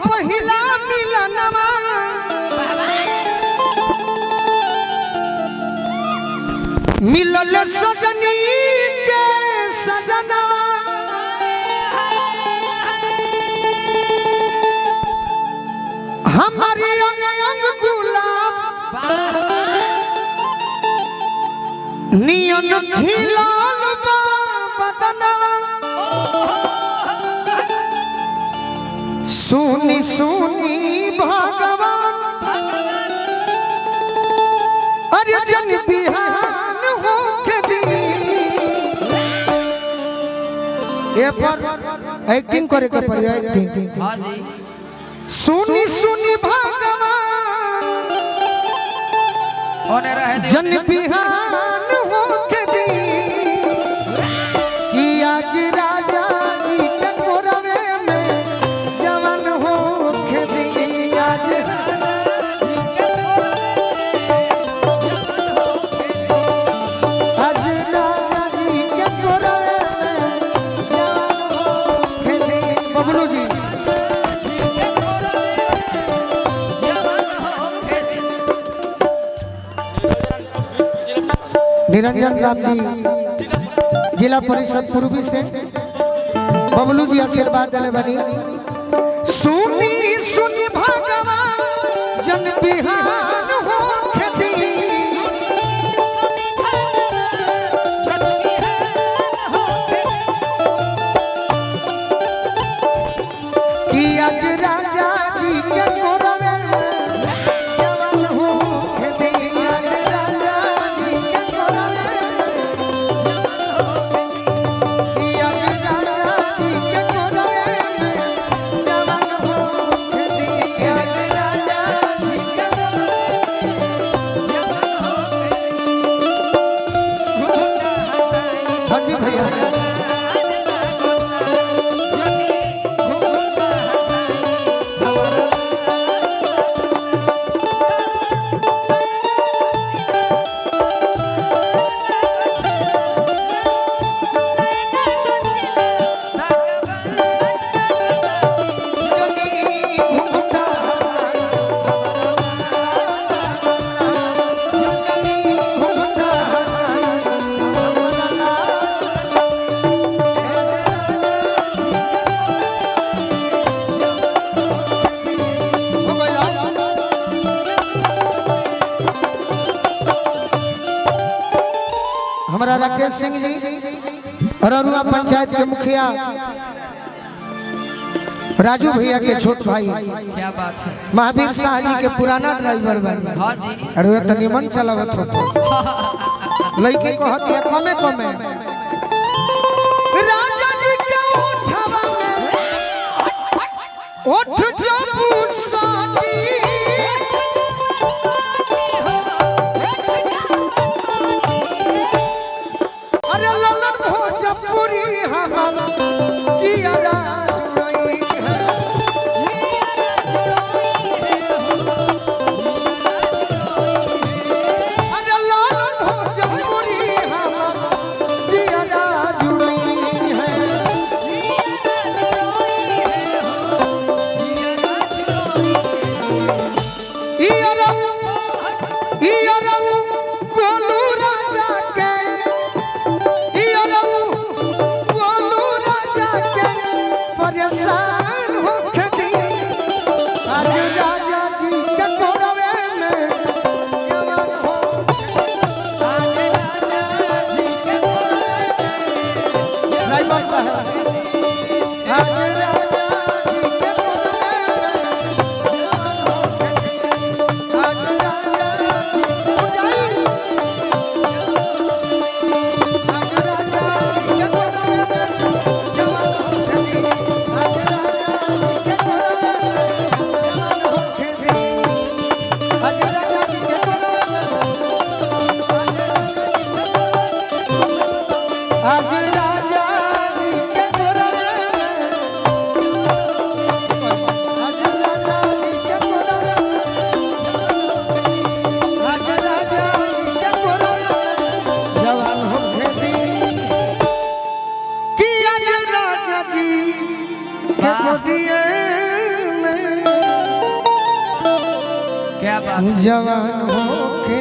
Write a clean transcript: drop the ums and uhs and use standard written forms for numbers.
पहिला मिलनवा मिलल सजनी के सजनवा हमारी अंग अंग गुलाब नियन खिलाल बदनवा सुनी सुनी भगवान अरे जन बिहान हो दी ये पर एक्टिंग करे के पर एक्टिंग हां जी सुनी सुनी भगवान होने रहे जन बिहान हो दी कि आज राजा जी के कोरवे में जवान हो दी आज राजा जी के कोरवे में जवान हो दी बबलू जी निरंजन राम जी जिला परिषद पूर्वी से बबलू जी आशीर्वाद दिले बनी सुनी सुनी भगवान जन बिहान हो खेती कि आज राजा जी के कोरवे जवान हो खेती आज राजा जी के कोरवे कि आज राजा जी के कोरवे जवान हो खेती आज राजा जी के कोरवे जवान हो हाँ जी भैया हमारा राकेश सिंह जी अरुआ पंचायत के मुखिया राजू भैया के छोट भाई क्या बात है महावीर शाह जी के पुराना ड्राइवर बन हाँ जी अरे तो निमन चलावत हो लड़के को हतिया कमे कमे राजा जी के ओठवा में ओठ जो पूसाती अरे ललन भोजपुरी हम जिया परेशान हो खेती आज राजा जी के कोरवे में जवान हो आज राजा जी के कोरवे में ड्राइवर साहब आज राजा जी के कोरवे में जवान हो खेती आज राजा जी उठ जाई आज राजा जी के कोरवे में जवान हो खेती आज राजा जी के कोरवे आज राजा जी के कोरवे आज राजा जी के कोरवे जवान हो खेती कि आज राजा जी के गोदिए में बात जवान हो के